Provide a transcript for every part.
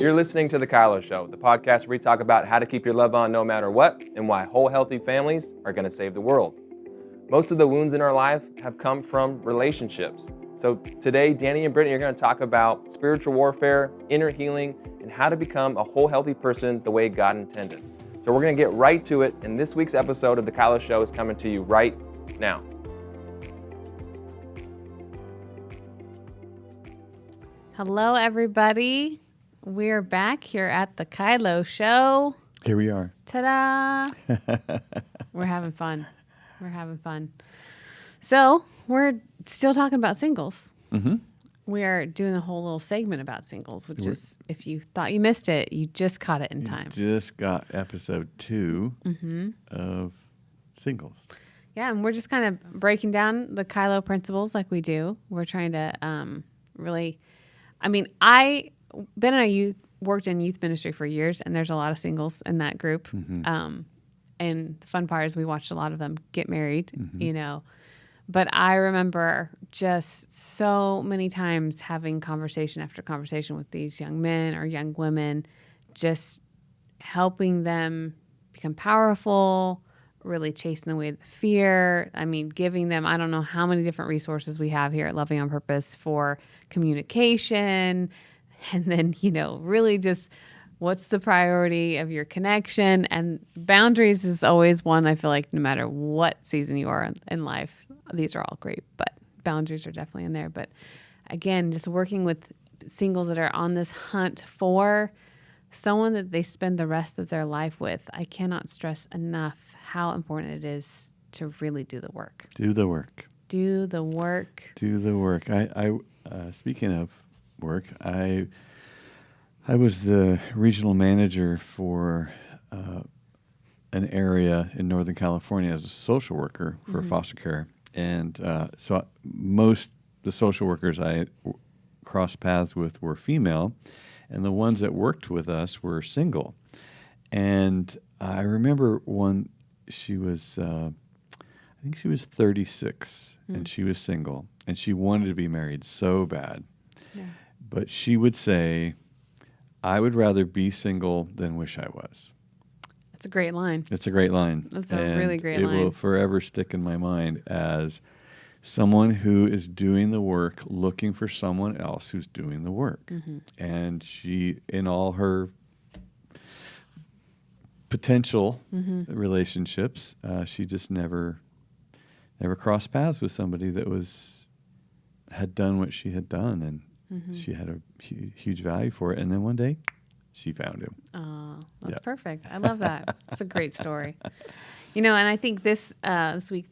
You're listening to The Kylo Show, the podcast where we talk about how to keep your love on no matter what and why whole, healthy families are going to save the world. Most of the wounds in our life have come from relationships. So today, Danny and Brittany are going to talk about spiritual warfare, inner healing, and how to become a whole, healthy person the way God intended. So we're going to get right to it, and this week's episode of The Kylo Show is coming to you right now. Hello, everybody. We're back here at the Kylo Show. Here we are. Ta-da! We're having fun. So we're still talking about singles. Mm-hmm. We are doing a whole little segment about singles, which is, if you thought you missed it, you just caught it in time. Just got episode 2 of Singles. Yeah, and we're just kind of breaking down the Kylo principles like we do. We're trying to really, worked in youth ministry for years, and there's a lot of singles in that group. Mm-hmm. And the fun part is we watched a lot of them get married, But I remember just so many times having conversation after conversation with these young men or young women, just helping them become powerful, really chasing away the fear. Giving them, I don't know how many different resources we have here at Loving on Purpose for communication. And then, really just what's the priority of your connection? And boundaries is always one, I feel like, no matter what season you are in life. These are all great, but boundaries are definitely in there. But again, just working with singles that are on this hunt for someone that they spend the rest of their life with. I cannot stress enough how important it is to really do the work. Do the work. I speaking of work, I was the regional manager for an area in Northern California as a social worker for foster care. And so most the social workers I crossed paths with were female, and the ones that worked with us were single. And I remember she was, I think she was 36, and she was single, and she wanted to be married so bad. Yeah. But she would say, I would rather be single than wish I was. It's a great line. It's a great line. That's a really great line. It will forever stick in my mind as someone who is doing the work, looking for someone else who's doing the work. Mm-hmm. And she, in all her potential relationships, she just never crossed paths with somebody that had done what she had done, and she had a huge value for it. And then one day, she found him. Oh, that's perfect. I love that. It's a great story. And I think this week's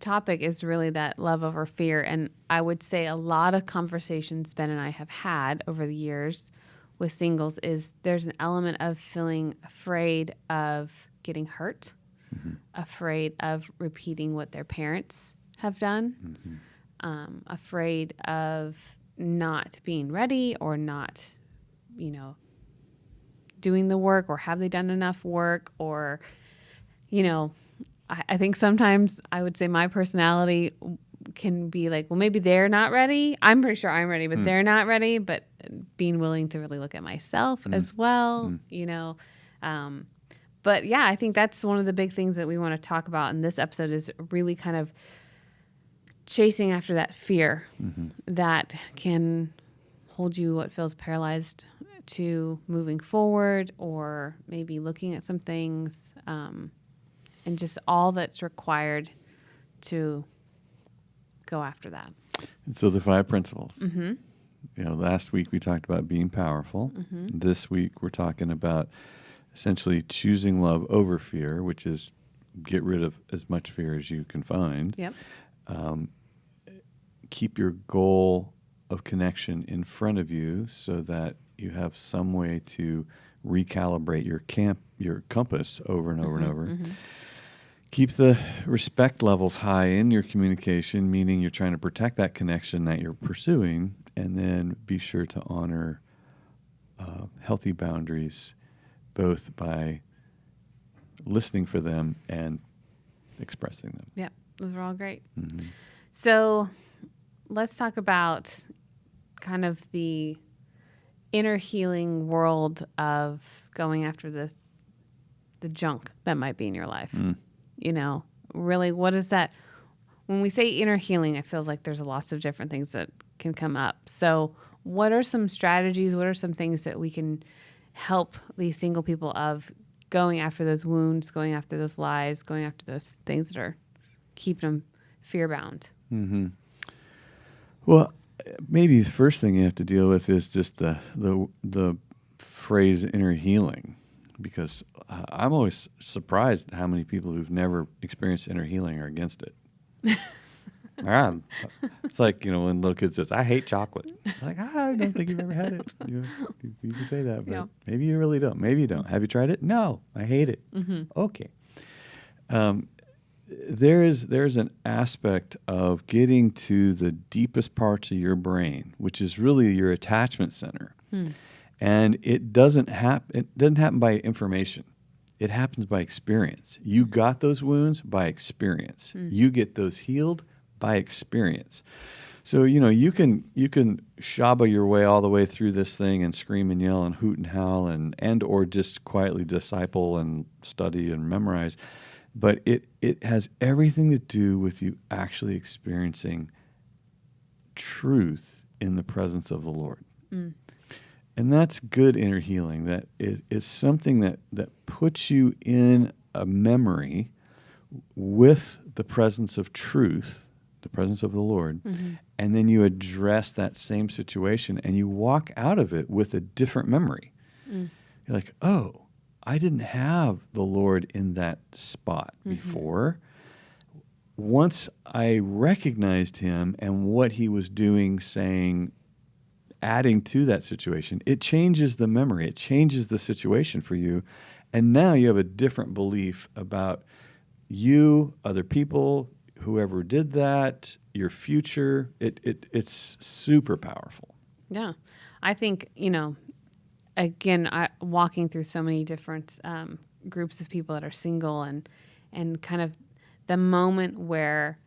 topic is really that love over fear. And I would say a lot of conversations Ben and I have had over the years with singles is there's an element of feeling afraid of getting hurt, afraid of repeating what their parents have done, afraid of not being ready or not, doing the work, or have they done enough work, or, I think sometimes I would say my personality can be like, well, maybe they're not ready. I'm pretty sure I'm ready, but they're not ready. But being willing to really look at myself as well, But yeah, I think that's one of the big things that we want to talk about in this episode is really kind of chasing after that fear that can hold you what feels paralyzed to moving forward, or maybe looking at some things, and just all that's required to go after that. And so the 5 principles. Last week we talked about being powerful. This week we're talking about essentially choosing love over fear, which is get rid of as much fear as you can find. Yep. Keep your goal of connection in front of you so that you have some way to recalibrate your compass over and over and over. Keep the respect levels high in your communication, meaning you're trying to protect that connection that you're pursuing, and then be sure to honor healthy boundaries, both by listening for them and expressing them. Yep, those are all great. So let's talk about kind of the inner healing world of going after the junk that might be in your life. You know, really, what is that? When we say inner healing, it feels like there's lots of different things that can come up. So what are some strategies? What are some things that we can help these single people of going after those wounds, going after those lies, going after those things that are keeping them fear-bound? Mm-hmm. Well, maybe the first thing you have to deal with is just the phrase inner healing, because I'm always surprised at how many people who've never experienced inner healing are against it. It's like, when little kids says, "I hate chocolate." Like, I don't think you've ever had it. You can say that, but maybe you really don't. Maybe you don't. Have you tried it? No, I hate it. Mm-hmm. Okay. There's an aspect of getting to the deepest parts of your brain, which is really your attachment center. And it doesn't happen by information. It happens by experience. You got those wounds by experience. You get those healed by experience. So, you can shabba your way all the way through this thing and scream and yell and hoot and howl and or just quietly disciple and study and memorize. But it has everything to do with you actually experiencing truth in the presence of the Lord. And that's good inner healing. That it's something that puts you in a memory with the presence of truth, the presence of the Lord, and then you address that same situation and you walk out of it with a different memory. You're like, oh, I didn't have the Lord in that spot before. Once I recognized him and what he was doing, saying, adding to that situation, it changes the memory. It changes the situation for you. And now you have a different belief about you, other people, whoever did that, your future. It's super powerful. Yeah. I think, again, walking through so many different groups of people that are single and kind of the moment where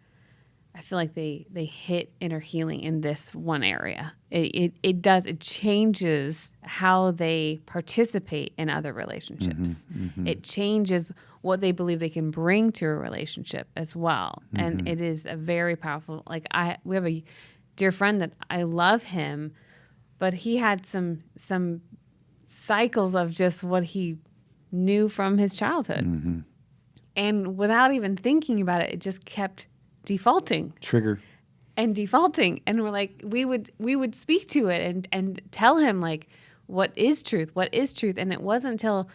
I feel like they hit inner healing in this one area. It changes how they participate in other relationships. It changes what they believe they can bring to a relationship as well. And it is a very powerful, we have a dear friend that I love him, but he had some cycles of just what he knew from his childhood. And without even thinking about it, it just kept defaulting. Trigger. And defaulting. And we're like, we would speak to it and tell him what is truth? What is truth? And it wasn't until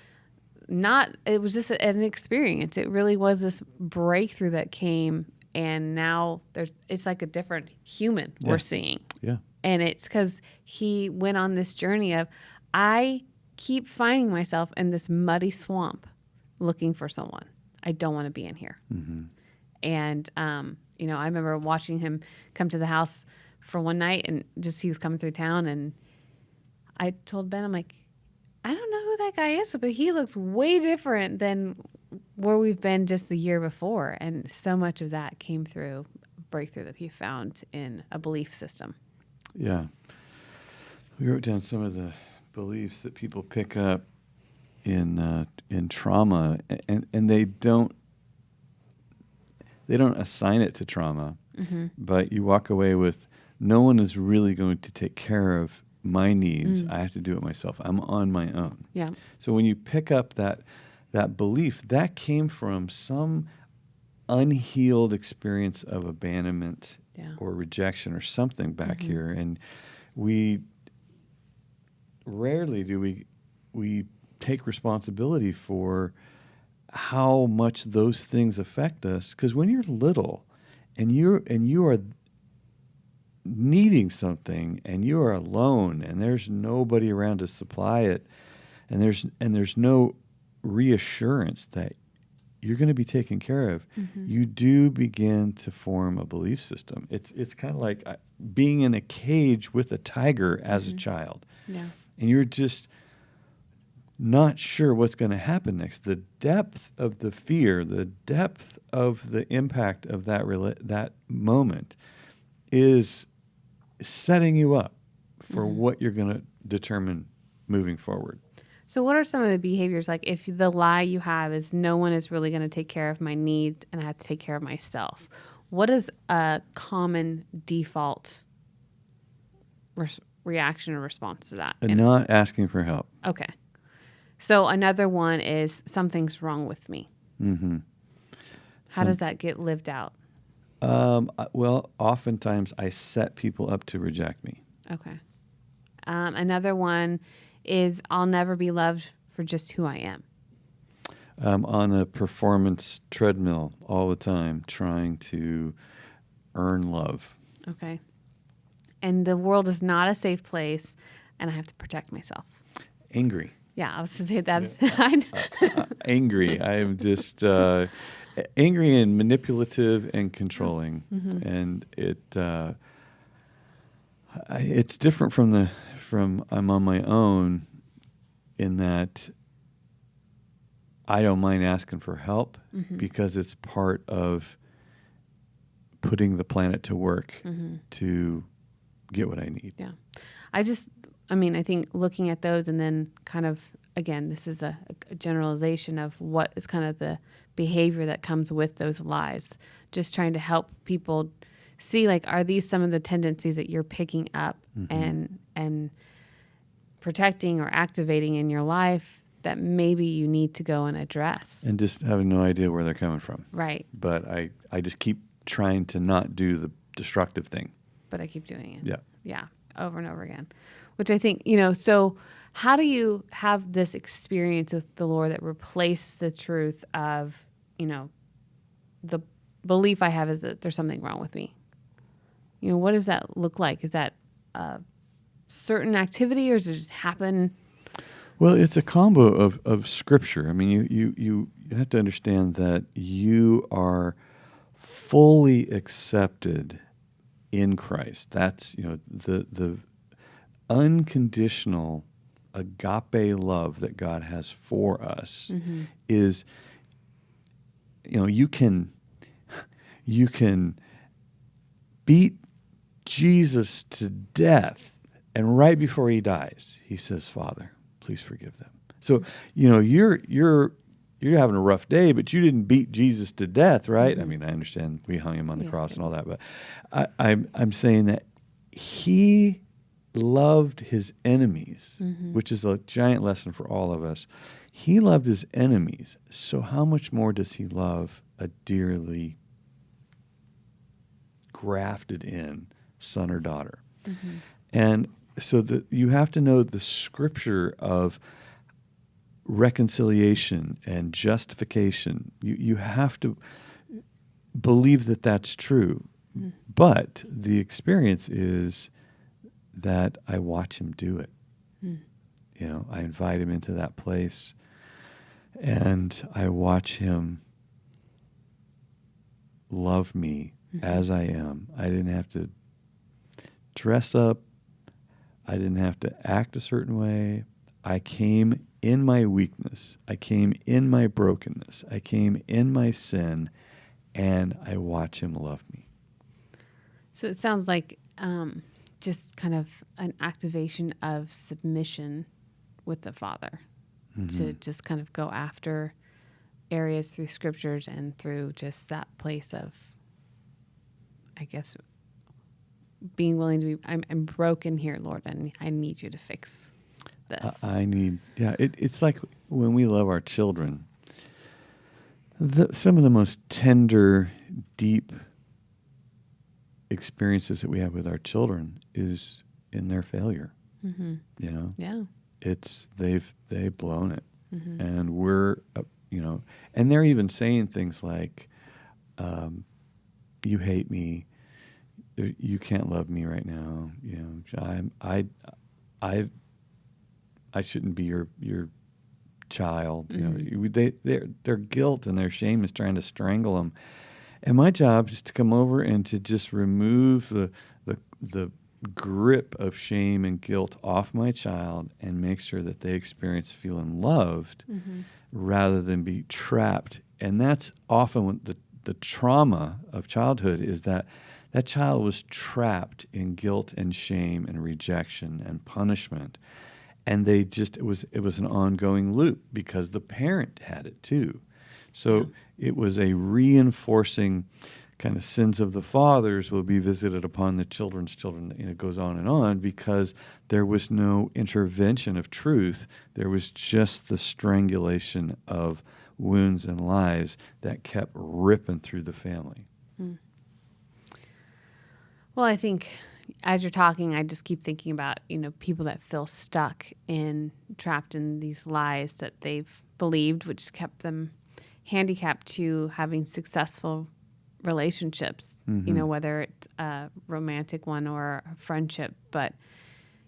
it was just an experience. It really was this breakthrough that came, and now it's like a different human we're seeing. Yeah. And it's because he went on this journey of, I keep finding myself in this muddy swamp looking for someone. I don't want to be in here. And, I remember watching him come to the house for one night, and just he was coming through town, and I told Ben, I'm like, I don't know who that guy is, but he looks way different than where we've been just the year before. And so much of that came through breakthrough that he found in a belief system. Yeah. We wrote down some of the beliefs that people pick up in trauma, and they don't assign it to trauma, but you walk away with, no one is really going to take care of my needs. I have to do it myself. I'm on my own. Yeah. So when you pick up that belief, that came from some unhealed experience of abandonment or rejection or something back here, and we rarely do we take responsibility for how much those things affect us. Because when you're little and you are needing something and you are alone and there's nobody around to supply it, and there's no reassurance that you're going to be taken care of, you do begin to form a belief system. It's kind of like being in a cage with a tiger as a child. Yeah. And you're just not sure what's going to happen next. The depth of the fear, the depth of the impact of that moment is setting you up for what you're going to determine moving forward. So what are some of the behaviors, like if the lie you have is no one is really going to take care of my needs and I have to take care of myself? What is a common default reaction or response to that? And not asking for help. Okay. So another one is something's wrong with me. Mm-hmm. How does that get lived out? Well, oftentimes I set people up to reject me. Okay. Another one is I'll never be loved for just who I am. On a performance treadmill all the time, trying to earn love. Okay. And the world is not a safe place, and I have to protect myself. Angry. Yeah, I was going to say that. Angry. I am just angry and manipulative and controlling. Mm-hmm. And it's different from I'm on my own in that I don't mind asking for help because it's part of putting the planet to work to get what I need. Yeah. I think looking at those and then kind of, again, this is a generalization of what is kind of the behavior that comes with those lies. Just trying to help people see, like, are these some of the tendencies that you're picking up and protecting or activating in your life that maybe you need to go and address. And just having no idea where they're coming from. Right. But I just keep trying to not do the destructive thing. But I keep doing it. Yeah. Yeah. Over and over again. Which I think, so how do you have this experience with the Lord that replaces the truth of, the belief I have is that there's something wrong with me? What does that look like? Is that a certain activity or does it just happen? Well, it's a combo of Scripture. I mean, you have to understand that you are fully accepted in Christ. That's, the unconditional agape love that God has for us is, you can beat Jesus to death, and right before he dies, he says, "Father, please forgive them." So, you're having a rough day, but you didn't beat Jesus to death, right? I mean, I understand we hung him on the cross and all that, but I'm saying that he loved his enemies, which is a giant lesson for all of us. He loved his enemies. So how much more does he love a dearly grafted in son or daughter? And so you have to know the Scripture of reconciliation and justification. You have to believe that that's true. But the experience is that I watch him do it. I invite him into that place and I watch him love me as I am. I didn't have to dress up. I didn't have to act a certain way. I came in my weakness. I came in my brokenness. I came in my sin, and I watch him love me. So it sounds like just kind of an activation of submission with the Father to just kind of go after areas through Scriptures and through just that place of, I guess, being willing to be, I'm broken here, Lord, and I need you to fix this. It's like when we love our children, some of the most tender, deep experiences that we have with our children is in their failure. Yeah. It's they've blown it, and we're and they're even saying things like, "You hate me. You can't love me right now. I shouldn't be your child." Their guilt and their shame is trying to strangle them. And my job is to come over and to just remove the grip of shame and guilt off my child and make sure that they experience feeling loved rather than be trapped. And that's often what the trauma of childhood is, that That child was trapped in guilt and shame and rejection and punishment. And it was an ongoing loop because the parent had it too. So it was a reinforcing kind of sins of the fathers will be visited upon the children's children. It goes on because there was no intervention of truth. There was just the strangulation of wounds and lies that kept ripping through the family. Well, I think as you're talking, I just keep thinking about, people that feel trapped in these lies that they've believed, which kept them handicapped to having successful relationships, whether it's a romantic one or a friendship. But,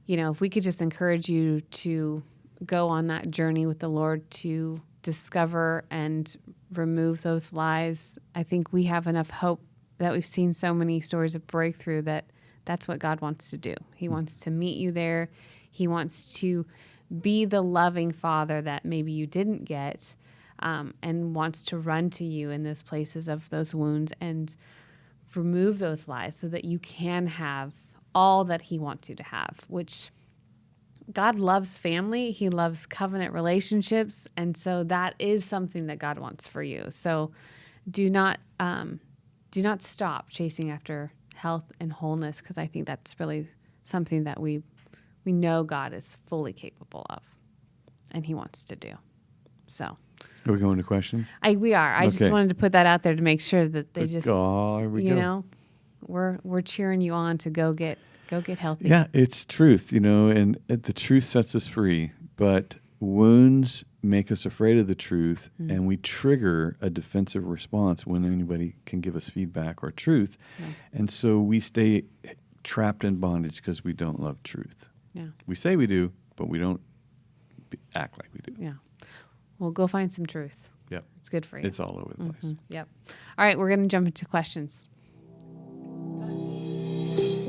if we could just encourage you to go on that journey with the Lord to discover and remove those lies, I think we have enough hope that we've seen so many stories of breakthrough that's what God wants to do. He wants to meet you there. He wants to be the loving Father that maybe you didn't get, and wants to run to you in those places of those wounds and remove those lies so that you can have all that He wants you to have, which God loves family. He loves covenant relationships. And so that is something that God wants for you. So do not stop chasing after health and wholeness, because I think that's really something that we know God is fully capable of and He wants to do. So Are we going to questions? we are. I just wanted to put that out there to make sure that they just, here we go. We're cheering you on to go get healthy. Yeah, it's truth, and the truth sets us free. But wounds make us afraid of the truth, and we trigger a defensive response when anybody can give us feedback or truth. Yeah. And so we stay trapped in bondage because we don't love truth. Yeah. We say we do, but we don't act like we do. Yeah. Well, go find some truth. Yep. It's good for you. It's all over the place. Yep. All right, we're going to jump into questions.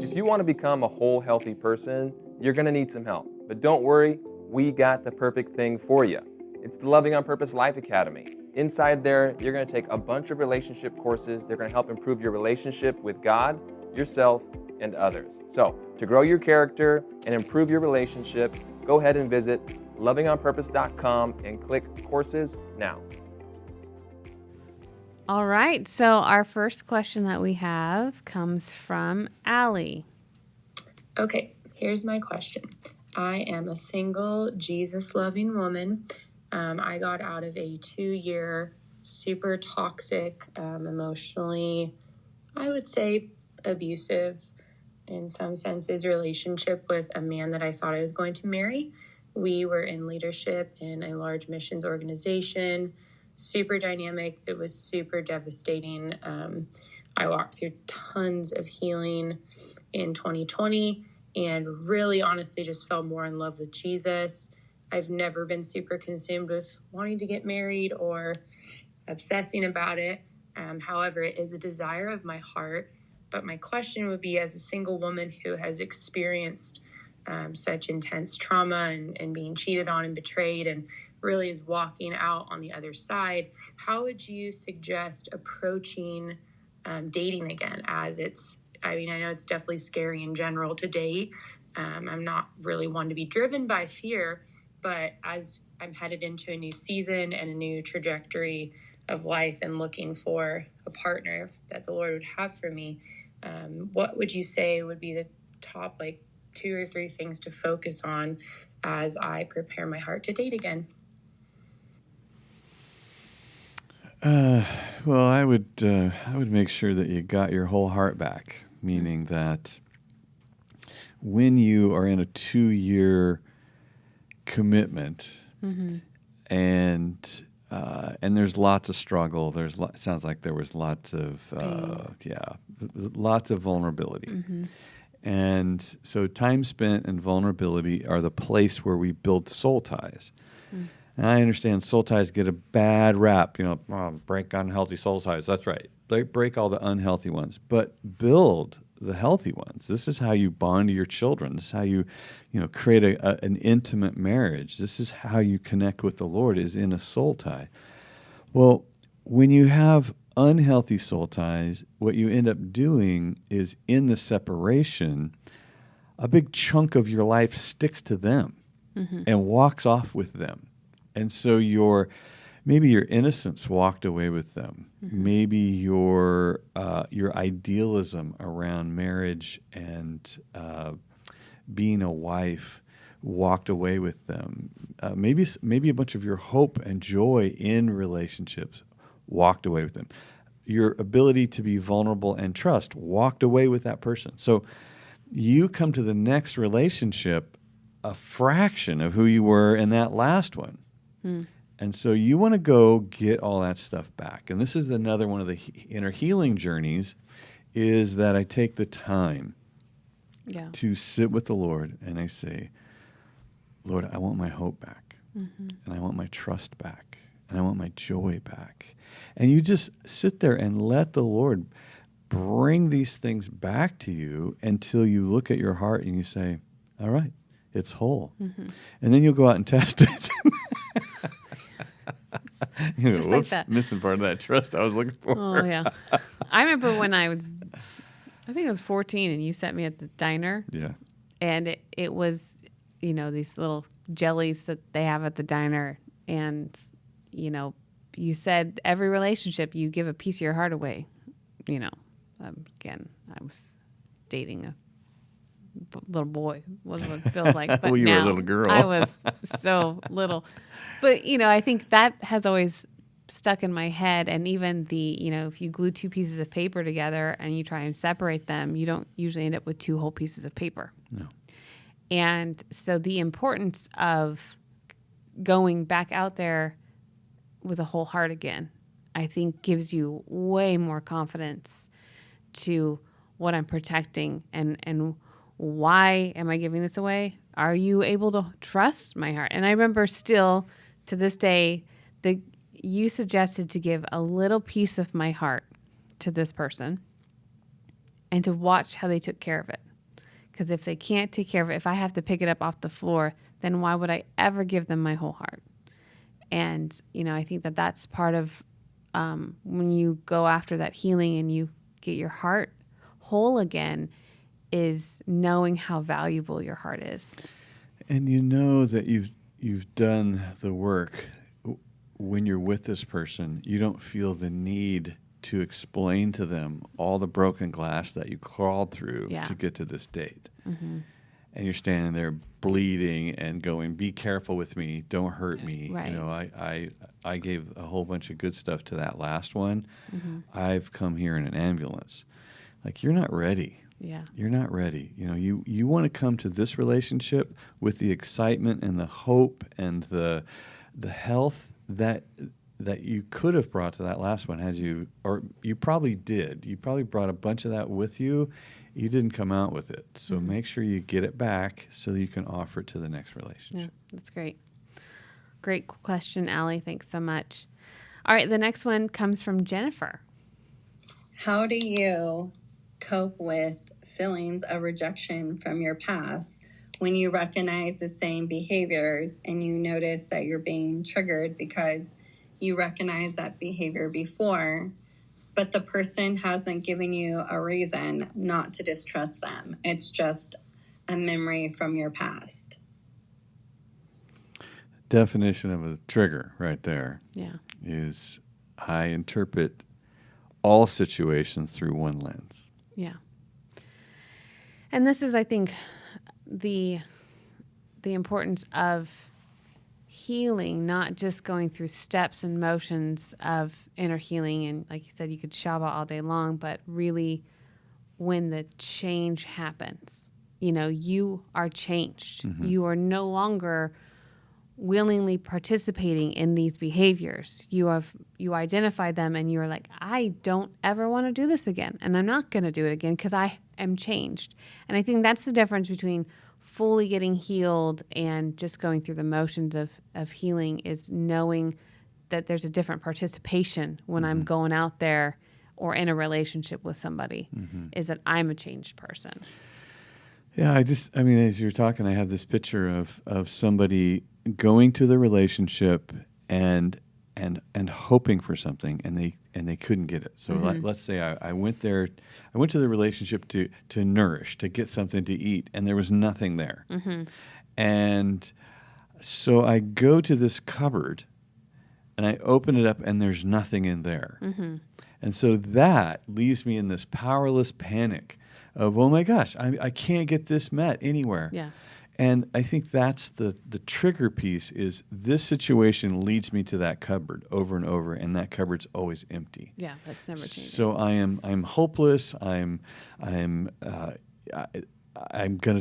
If you want to become a whole, healthy person, you're going to need some help. But don't worry, we got the perfect thing for you. It's the Loving on Purpose Life Academy. Inside there, you're going to take a bunch of relationship courses. They're going to help improve your relationship with God, yourself, and others. So, to grow your character and improve your relationships, go ahead and visit lovingonpurpose.com and click courses now. All right, so our first question that we have comes from Allie. Okay, here's my question. I am a single, Jesus-loving woman. I got out of a 2-year, super toxic, emotionally, I would say abusive in some senses, relationship with a man that I thought I was going to marry. We were in leadership in a large missions organization, super dynamic. It was super devastating. I walked through tons of healing in 2020 and really honestly just fell more in love with Jesus. I've never been super consumed with wanting to get married or obsessing about it. However, it is a desire of my heart. But my question would be, as a single woman who has experienced such intense trauma and being cheated on and betrayed and really is walking out on the other side, how would you suggest approaching dating again? I know it's definitely scary in general to date. I'm not really one to be driven by fear, but as I'm headed into a new season and a new trajectory of life and looking for a partner that the Lord would have for me, what would you say would be the top 2 or 3 things to focus on as I prepare my heart to date again? Well, I would make sure that you got your whole heart back, meaning that when you are in a 2-year commitment, and there's lots of struggle. It sounds like there was lots of lots of vulnerability. And so time spent and vulnerability are the place where we build soul ties. And I understand soul ties get a bad rap, break unhealthy soul ties. That's right. Break all the unhealthy ones, but build the healthy ones. This is how you bond to your children. This is how you create an intimate marriage. This is how you connect with the Lord, is in a soul tie. Well, when you have unhealthy soul ties, what you end up doing is in the separation, a big chunk of your life sticks to them and walks off with them. And so maybe your innocence walked away with them. Maybe your idealism around marriage and being a wife walked away with them. Maybe a bunch of your hope and joy in relationships walked away with them. Your ability to be vulnerable and trust walked away with that person. So you come to the next relationship a fraction of who you were in that last one. And so you want to go get all that stuff back. And this is another one of the inner healing journeys, is that I take the time to sit with the Lord and I say, Lord, I want my hope back. And I want my trust back. And I want my joy back. And you just sit there and let the Lord bring these things back to you until you look at your heart and you say, all right, it's whole. And then you'll go out and test it. You know, Just whoops, like that. missing part of that trust I was looking for. Oh, yeah. I remember when I think I was 14, and you sent me at the diner. Yeah. And it was, these little jellies that they have at the diner. And, you said every relationship, you give a piece of your heart away. Again, I was dating a little boy, was what it feels like. But well, you now, were a little girl. I was so little. But, I think that has always stuck in my head. And even if you glue two pieces of paper together and you try and separate them, you don't usually end up with two whole pieces of paper. No. And so the importance of going back out there with a whole heart again, I think gives you way more confidence to what I'm protecting and why am I giving this away? Are you able to trust my heart? And I remember still to this day that you suggested to give a little piece of my heart to this person and to watch how they took care of it. Because if they can't take care of it, if I have to pick it up off the floor, then why would I ever give them my whole heart? And, I think that that's part of when you go after that healing and you get your heart whole again, is knowing how valuable your heart is. And you know that you've done the work. When you're with this person, you don't feel the need to explain to them all the broken glass that you crawled through to get to this date. And you're standing there bleeding and going, be careful with me, don't hurt me. Right. I gave a whole bunch of good stuff to that last one. I've come here in an ambulance. Like, you're not ready. Yeah. You're not ready. You want to come to this relationship with the excitement and the hope and the health that you could have brought to that last one, or you probably did. You probably brought a bunch of that with you. You didn't come out with it. So make sure you get it back so you can offer it to the next relationship. Yeah, that's great. Great question, Allie. Thanks so much. All right, the next one comes from Jennifer. How do you cope with feelings of rejection from your past when you recognize the same behaviors and you notice that you're being triggered because you recognize that behavior before, but the person hasn't given you a reason not to distrust them? It's just a memory from your past. Definition of a trigger right there is I interpret all situations through one lens. Yeah. And this is, I think, the importance of healing, not just going through steps and motions of inner healing. And like you said, you could Shabbat all day long, but really when the change happens, you are changed. You are no longer willingly participating in these behaviors. You identify them and you're like, I don't ever want to do this again. And I'm not going to do it again because I am changed. And I think that's the difference between fully getting healed and just going through the motions of healing, is knowing that there's a different participation when I'm going out there or in a relationship with somebody, is that I'm a changed person. Yeah, as you're talking, I have this picture of somebody going to the relationship and and hoping for something, and they couldn't get it. So let's say I went there, I went to the relationship to nourish, to get something to eat, and there was nothing there. And so I go to this cupboard, and I open it up, and there's nothing in there. And so that leaves me in this powerless panic of, oh my gosh, I can't get this met anywhere. Yeah. And I think that's the trigger piece is this situation leads me to that cupboard over and over, and that cupboard's always empty. Yeah, that's never changing. So I'm hopeless. I'm gonna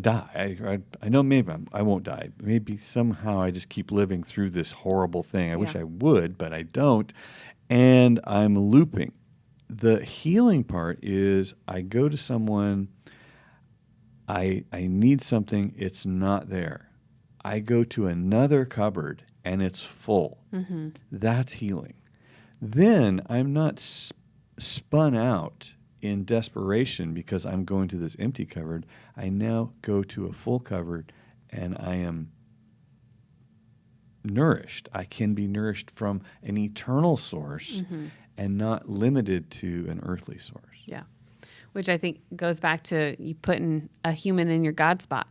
die. I know maybe I won't die. Maybe somehow I just keep living through this horrible thing. I wish I would, but I don't. And I'm looping. The healing part is I go to someone. I need something, it's not there. I go to another cupboard and it's full. That's healing. Then I'm not spun out in desperation because I'm going to this empty cupboard. I now go to a full cupboard and I am nourished. I can be nourished from an eternal source and not limited to an earthly source. Yeah. Which I think goes back to you putting a human in your God spot.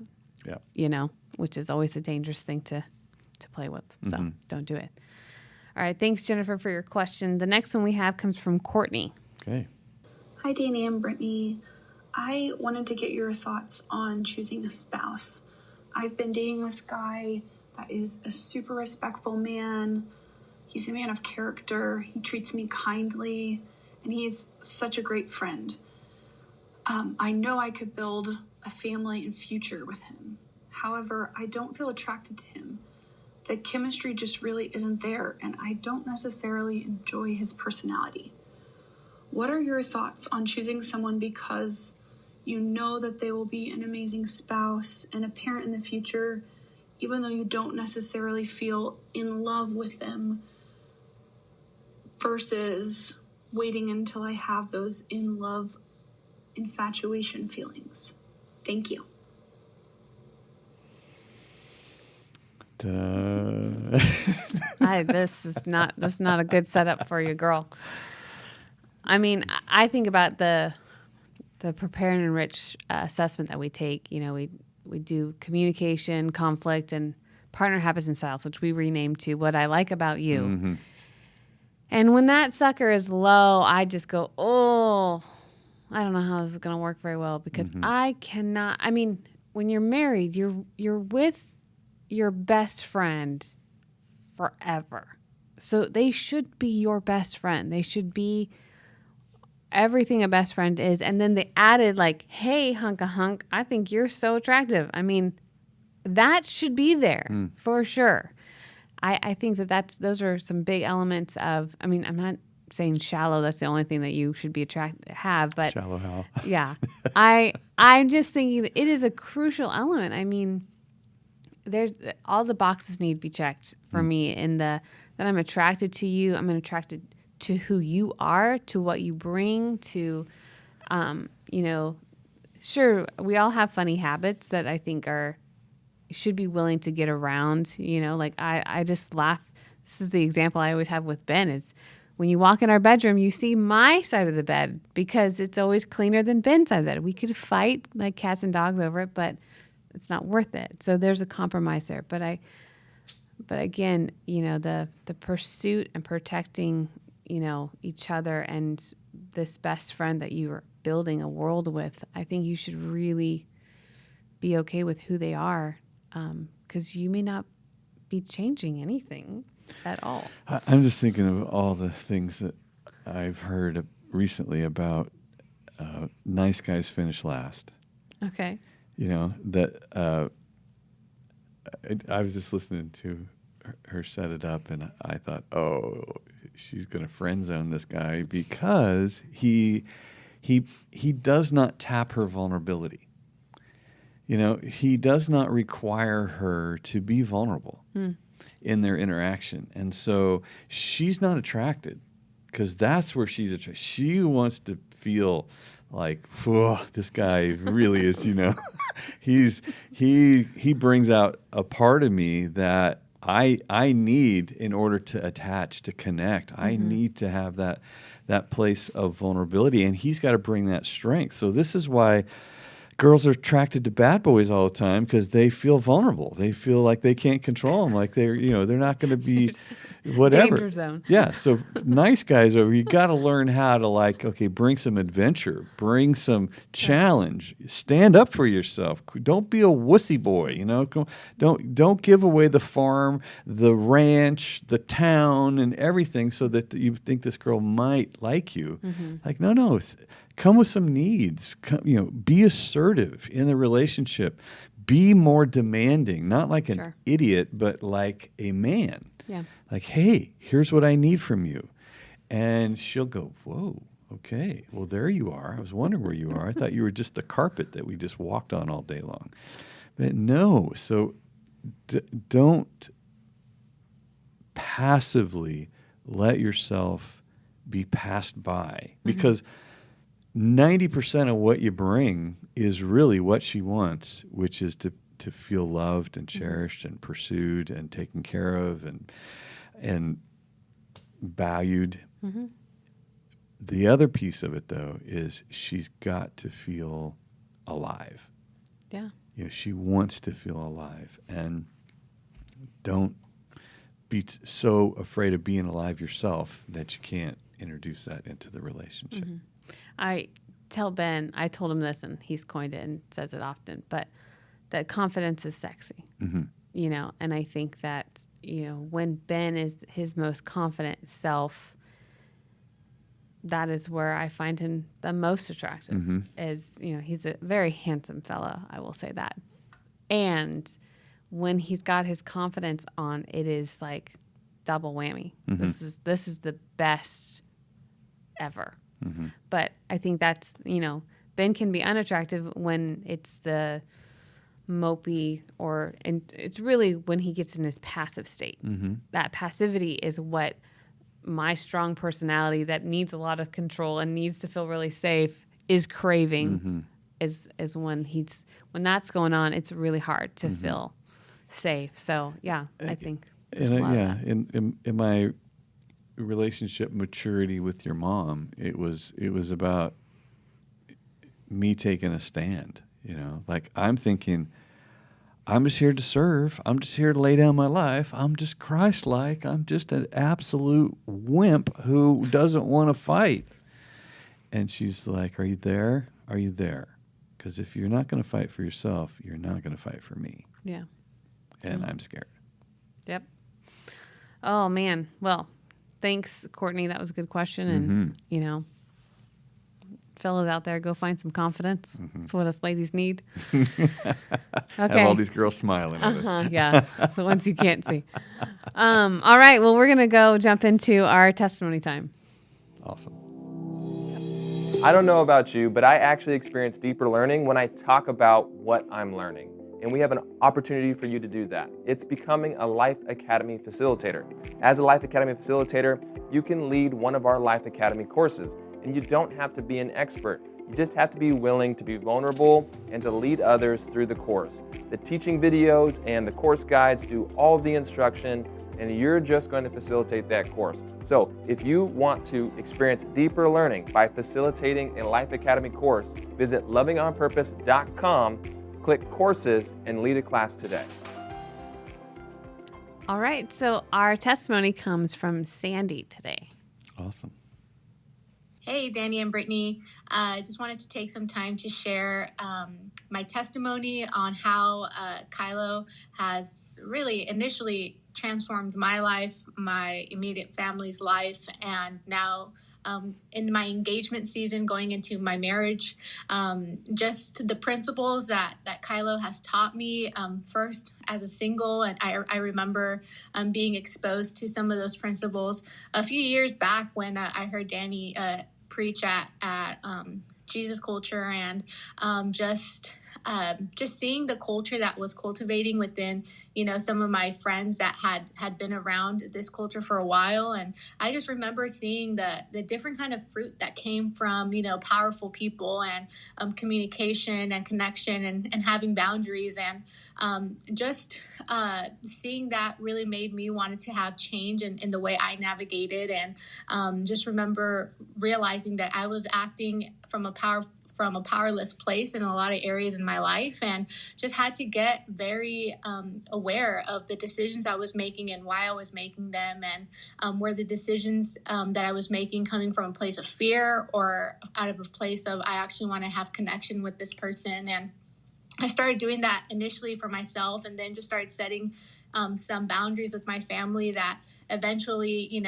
Yeah. You know, which is always a dangerous thing to play with. So don't do it. All right. Thanks, Jennifer, for your question. The next one we have comes from Courtney. Okay. Hi, Danny and Brittany. I wanted to get your thoughts on choosing a spouse. I've been dating this guy that is a super respectful man. He's a man of character. He treats me kindly, and he's such a great friend. I know I could build a family and future with him. However, I don't feel attracted to him. The chemistry just really isn't there, and I don't necessarily enjoy his personality. What are your thoughts on choosing someone because you know that they will be an amazing spouse and a parent in the future, even though you don't necessarily feel in love with them, versus waiting until I have those in love infatuation feelings? Thank you. This is not a good setup for you, girl. I mean, I think about the prepare and enrich assessment that we take. You know, we do communication, conflict, and partner habits and styles, which we renamed to What I Like About You. And when that sucker is low, I just go, oh, I don't know how this is going to work very well because I cannot. I mean, when you're married, you're with your best friend forever. So they should be your best friend. They should be everything a best friend is. And then they added like, hey, hunk, I think you're so attractive. I mean, that should be there for sure. I think those are some big elements of, I mean, I'm not saying shallow, that's the only thing that you should be have, but Shallow how? Yeah. I'm just thinking that it is a crucial element. I mean, there's all the boxes need to be checked for me in that I'm attracted to you. I'm attracted to who you are, to what you bring, to, you know, sure, we all have funny habits that I think should be willing to get around, you know, like I just laugh. This is the example I always have with Ben is when you walk in our bedroom, you see my side of the bed because it's always cleaner than Ben's side of the bed. We could fight like cats and dogs over it, but it's not worth it. So there's a compromise there. But again, you know, the pursuit and protecting, you know, each other and this best friend that you are building a world with, I think you should really be okay with who they are, because you may not be changing anything at all. I'm just thinking of all the things that I've heard recently about nice guys finish last. Okay. You know, that I was just listening to her set it up, and I thought, oh, she's going to friend zone this guy because he does not tap her vulnerability. You know, he does not require her to be vulnerable in their interaction. And so she's not attracted because that's where she's attracted. She wants to feel like, whoa, this guy really is, you know, he brings out a part of me that I need, in order to attach, to connect, I need to have that place of vulnerability, and he's got to bring that strength. So this is why girls are attracted to bad boys all the time, because they feel vulnerable. They feel like they can't control them, like they're not going to be whatever. Danger zone. Yeah. So nice guys over, you got to learn how to bring some adventure, bring some challenge, stand up for yourself. Don't be a wussy boy. Don't give away the farm, the ranch, the town, and everything so that you think this girl might like you. Like, no. Come with some needs. Be assertive in the relationship. Be more demanding, not like an idiot, but like a man. Yeah. Like, hey, here's what I need from you. And she'll go, whoa, okay. Well, there you are. I was wondering where you are. I thought you were just the carpet that we just walked on all day long. But no, so don't passively let yourself be passed by, because 90% of what you bring is really what she wants, which is to feel loved and cherished and pursued and taken care of and valued. The other piece of it, though, is she's got to feel alive. Yeah. She wants to feel alive, and don't be so afraid of being alive yourself that you can't introduce that into the relationship. I tell Ben, I told him this, and he's coined it and says it often, but that confidence is sexy, and I think that, when Ben is his most confident self, that is where I find him the most attractive. Is, he's a very handsome fellow, I will say that. And when he's got his confidence on, it is like double whammy. This is the best ever. But I think that's, Ben can be unattractive when it's the mopey, and it's really when he gets in his passive state. That passivity is what my strong personality that needs a lot of control and needs to feel really safe is craving. Is when that's going on, it's really hard to feel safe. So yeah, I think there's a lot of that. In my relationship maturity with your mom, it was about me taking a stand. Like, I'm thinking, I'm just here to serve. I'm just here to lay down my life. I'm just Christ-like. I'm just an absolute wimp who doesn't want to fight. And she's like, are you there? Are you there? Because if you're not going to fight for yourself, you're not going to fight for me. Yeah. And I'm scared. Yep. Oh, man. Well, thanks, Courtney. That was a good question. And, fellas out there, go find some confidence. That's what us ladies need. Okay. Have all these girls smiling at us. Yeah, the ones you can't see. All right. Well, we're going to go jump into our testimony time. Awesome. I don't know about you, but I actually experience deeper learning when I talk about what I'm learning. And we have an opportunity for you to do that. It's becoming a Life Academy facilitator. As a Life Academy facilitator, you can lead one of our Life Academy courses. And you don't have to be an expert. You just have to be willing to be vulnerable and to lead others through the course. The teaching videos and the course guides do all of the instruction, and you're just going to facilitate that course. So if you want to experience deeper learning by facilitating a Life Academy course, visit lovingonpurpose.com, click courses, and lead a class today. All right. So our testimony comes from Sandy today. Awesome. Hey, Danny and Brittany. I just wanted to take some time to share my testimony on how Kylo has really initially transformed my life, my immediate family's life, and now in my engagement season, going into my marriage, just the principles that Kylo has taught me first as a single. And I remember being exposed to some of those principles a few years back when I heard Danny preach at Jesus Culture, and just just seeing the culture that was cultivating within, some of my friends that had been around this culture for a while. And I just remember seeing the different kind of fruit that came from, powerful people and communication and connection and having boundaries. And just seeing that really made me wanted to have change in the way I navigated. And just remember realizing that I was acting from a powerless place in a lot of areas in my life, and just had to get very aware of the decisions I was making and why I was making them, and were the decisions that I was making coming from a place of fear or out of a place of I actually want to have connection with this person. And I started doing that initially for myself, and then just started setting some boundaries with my family that eventually,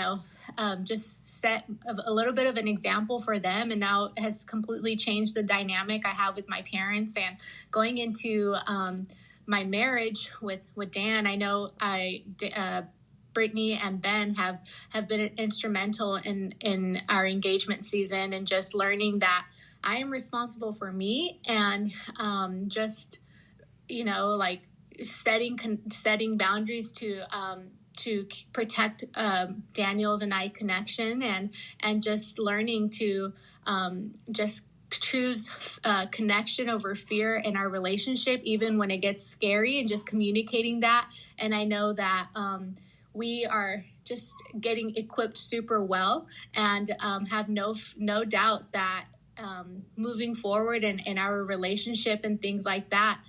just set a little bit of an example for them. And now has completely changed the dynamic I have with my parents. And going into my marriage with Dan, I know Brittany and Ben have been instrumental in our engagement season, and just learning that I am responsible for me, and just, like setting boundaries to protect Daniel's and I connection, and just learning to just choose connection over fear in our relationship, even when it gets scary, and just communicating that. And I know that we are just getting equipped super well, and have no doubt that moving forward in our relationship and things like that,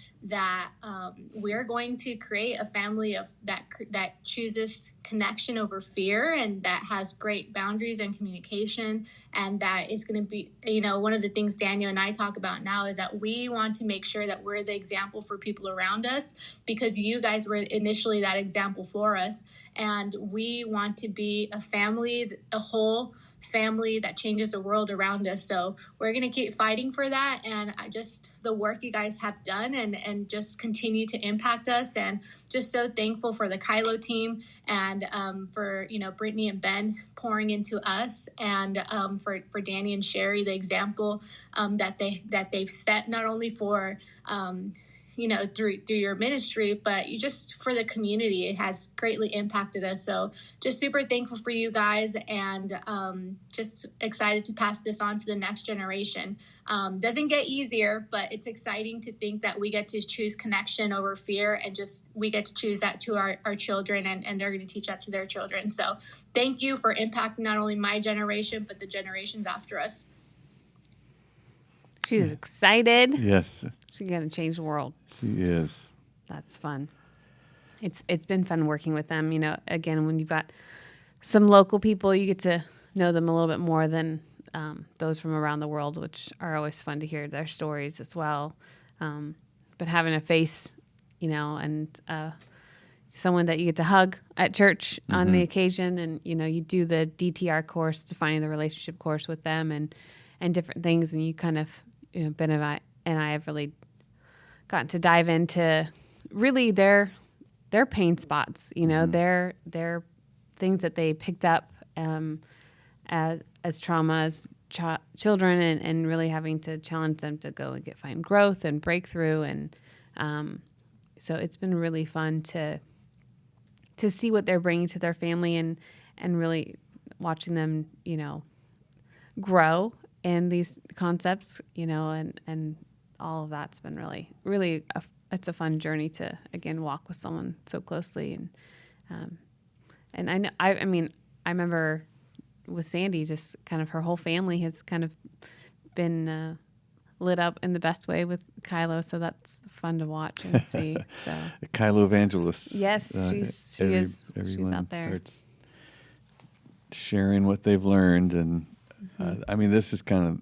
we're going to create a family that chooses connection over fear, and that has great boundaries and communication. And that is going to be, one of the things Daniel and I talk about now is that we want to make sure that we're the example for people around us, because you guys were initially that example for us. And we want to be a family, a whole family that changes the world around us. So we're going to keep fighting for that. And the work you guys have done and just continue to impact us. And just so thankful for the Kylo team, and for, Brittany and Ben pouring into us, and for Danny and Sherry, the example that they've set, not only for through your ministry, but you just for the community. It has greatly impacted us. So just super thankful for you guys, and just excited to pass this on to the next generation. Doesn't get easier, but it's exciting to think that we get to choose connection over fear, and just we get to choose that to our children, and they're going to teach that to their children. So thank you for impacting not only my generation, but the generations after us. She's excited. Yes. She's going to change the world. She is. That's fun. It's been fun working with them. Again, when you've got some local people, you get to know them a little bit more than those from around the world, which are always fun to hear their stories as well. But having a face, and someone that you get to hug at church on the occasion, and, you do the DTR course, defining the relationship course with them, and different things. And you kind of, Ben and I have really gotten to dive into really their pain spots, their things that they picked up as trauma as children, and really having to challenge them to go and find growth and breakthrough. And so it's been really fun to see what they're bringing to their family, and really watching them, grow in these concepts, and all of that's been really, really, it's a fun journey to, again, walk with someone so closely. And I know, I mean, I remember with Sandy, just kind of her whole family has kind of been lit up in the best way with Kylo. So that's fun to watch and see. So Kylo evangelist. Yes, she is. Everyone she's out there. Starts sharing what they've learned. And I mean, this is kind of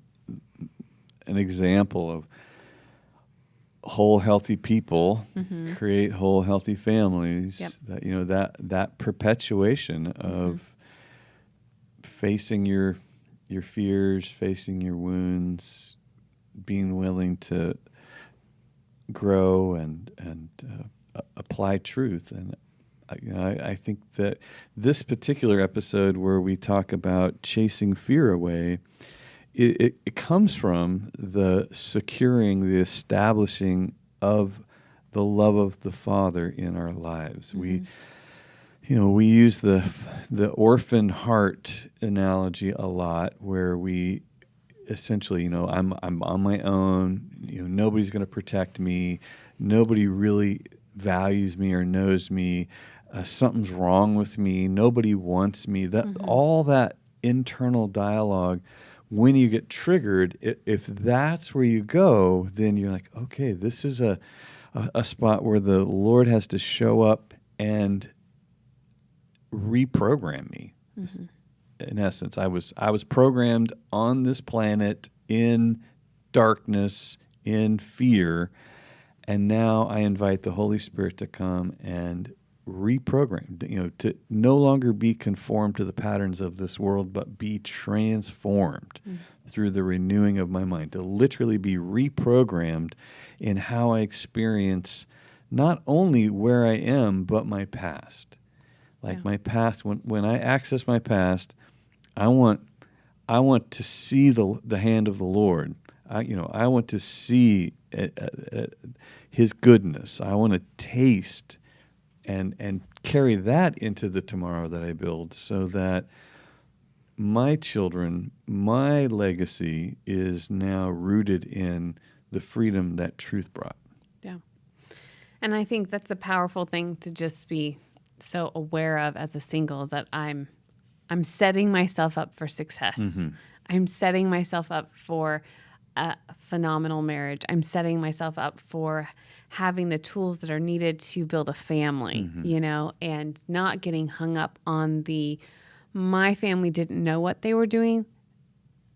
an example of whole healthy people create whole healthy families. Yep. That perpetuation of facing your fears, facing your wounds, being willing to grow and apply truth. And I think that this particular episode where we talk about chasing fear away it comes from the securing, the establishing of the love of the Father in our lives. Mm-hmm. We use the orphan heart analogy a lot, where we essentially, I'm on my own. Nobody's going to protect me. Nobody really values me or knows me. Something's wrong with me. Nobody wants me. All that internal dialogue. When you get triggered, if that's where you go, then you're like, okay, this is a spot where the Lord has to show up and reprogram me. Mm-hmm. In essence, I was programmed on this planet in darkness, in fear, and now I invite the Holy Spirit to come and reprogram, to no longer be conformed to the patterns of this world, but be transformed through the renewing of my mind, to literally be reprogrammed in how I experience not only where I am, but my past. Like my past, when I access my past, I want to see the hand of the Lord. I want to see His goodness. I want to taste and carry that into the tomorrow that I build, so that my children, my legacy is now rooted in the freedom that truth brought. Yeah. And I think that's a powerful thing to just be so aware of as a single, is that I'm setting myself up for success. Mm-hmm. I'm setting myself up for a phenomenal marriage. I'm setting myself up for having the tools that are needed to build a family, and not getting hung up on my family didn't know what they were doing,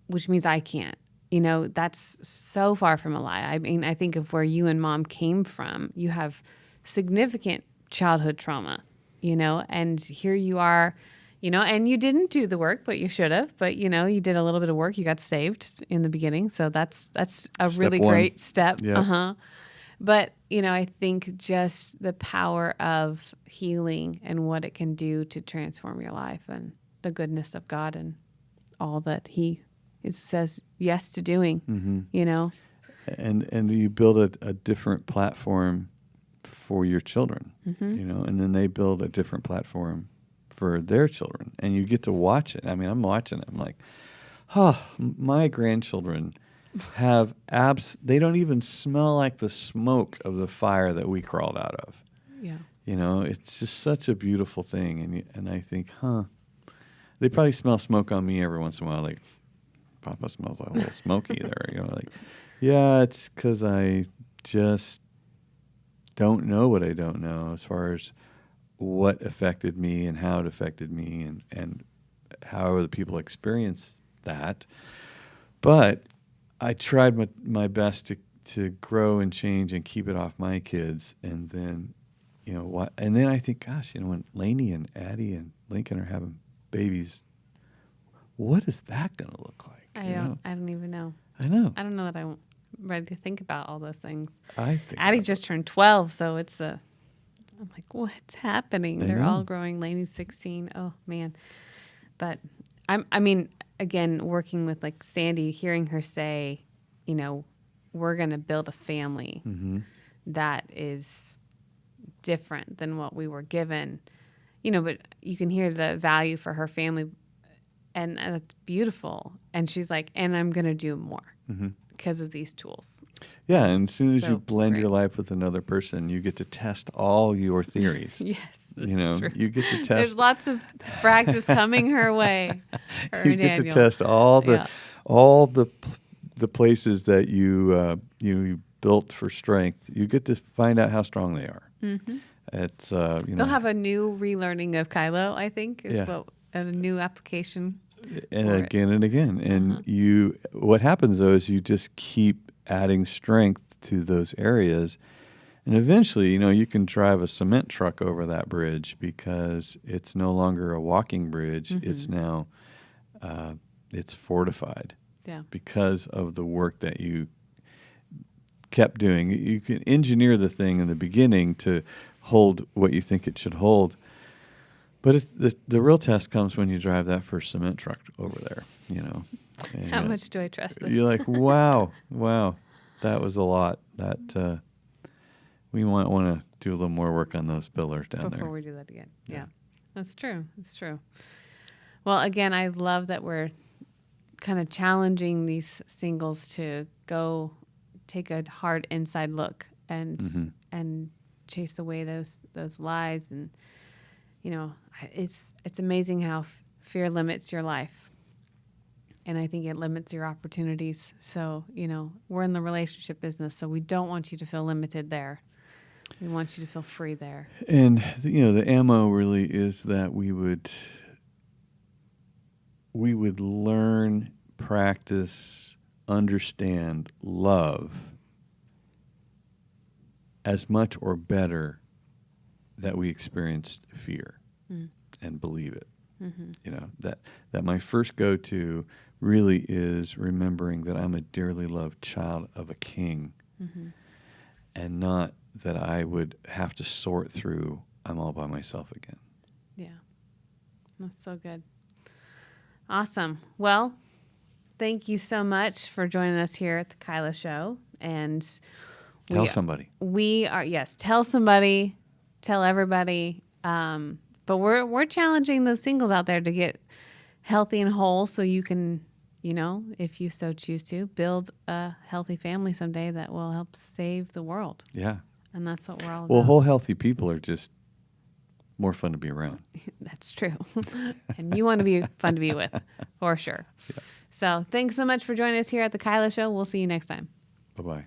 which means I can't. That's so far from a lie. I mean, I think of where you and Mom came from. You have significant childhood trauma, and here you are, and you didn't do the work, but you should have. But, you did a little bit of work. You got saved in the beginning. So that's a really great step. Yep. But, I think just the power of healing and what it can do to transform your life, and the goodness of God and all that He says yes to doing, And you build a different platform for your children, and then they build a different platform for their children, and you get to watch it. I mean, I'm watching it. I'm like, my grandchildren have they don't even smell like the smoke of the fire that we crawled out of. Yeah. It's just such a beautiful thing. And I think, they probably smell smoke on me every once in a while. Like, Papa smells like a little smoky there. Yeah, it's because I just don't know what I don't know as far as what affected me and how it affected me, and how other people experience that. But I tried my best to grow and change and keep it off my kids. And then, and then I think, gosh, when Lainey and Addie and Lincoln are having babies, what is that going to look like? I don't even know. I know. I don't know that I'm ready to think about all those things. I think Addie just turned 12, so I'm like, what's happening? They're all growing. Lainey's 16. Oh man. But again, working with like Sandy, hearing her say, we're going to build a family that is different than what we were given, but you can hear the value for her family, and that's beautiful. And she's like, and I'm going to do more because of these tools. Yeah, and as soon as So you blend great. your life with another person, you get to test all your theories. Yes, this is true. You get to test. There's lots of practice coming her way. You get to test all the places that you built for strength. You get to find out how strong they are. Mm-hmm. It's They'll have a new relearning of Kylo, I think, is a new application. And again and again. And what happens though is you just keep adding strength to those areas. And eventually, you can drive a cement truck over that bridge, because it's no longer a walking bridge. It's now, it's fortified. Yeah. Because of the work that you kept doing. You can engineer the thing in the beginning to hold what you think it should hold. But the real test comes when you drive that first cement truck over there, And How much do I trust this? You're like, wow, that was a lot. That we might want to do a little more work on those pillars down there. Before we do that again. Yeah. That's true. It's true. Well, again, I love that we're kind of challenging these singles to go take a hard inside look and chase away those lies. And it's amazing how fear limits your life, and I think it limits your opportunities. So we're in the relationship business, so we don't want you to feel limited there. We want you to feel free there. And the ammo really is that we would learn, practice, understand, love as much or better that we experienced fear and believe it. That my first go-to really is remembering that I'm a dearly loved child of a king, and not that I would have to sort through, I'm all by myself again. Yeah. That's so good. Awesome. Well, thank you so much for joining us here at the Kylo Show. And tell somebody. Tell somebody, tell everybody. But we're challenging those singles out there to get healthy and whole, so you can, if you so choose to, build a healthy family someday that will help save the world. Yeah. And that's what we're all about. Well, whole healthy people are just more fun to be around. That's true. And you want to be fun to be with, for sure. Yeah. So thanks so much for joining us here at the Kylo Show. We'll see you next time. Bye-bye.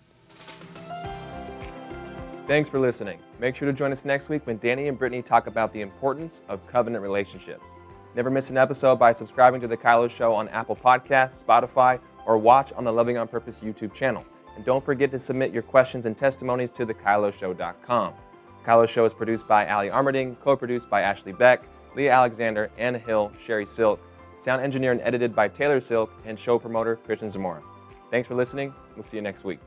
Thanks for listening. Make sure to join us next week when Danny and Brittany talk about the importance of covenant relationships. Never miss an episode by subscribing to The Kylo Show on Apple Podcasts, Spotify, or watch on the Loving on Purpose YouTube channel. And don't forget to submit your questions and testimonies to thekyloshow.com. The Kylo Show is produced by Ali Armerding, co-produced by Ashley Beck, Leah Alexander, Anna Hill, Sherry Silk, sound engineered and edited by Taylor Silk, and show promoter Christian Zamora. Thanks for listening. We'll see you next week.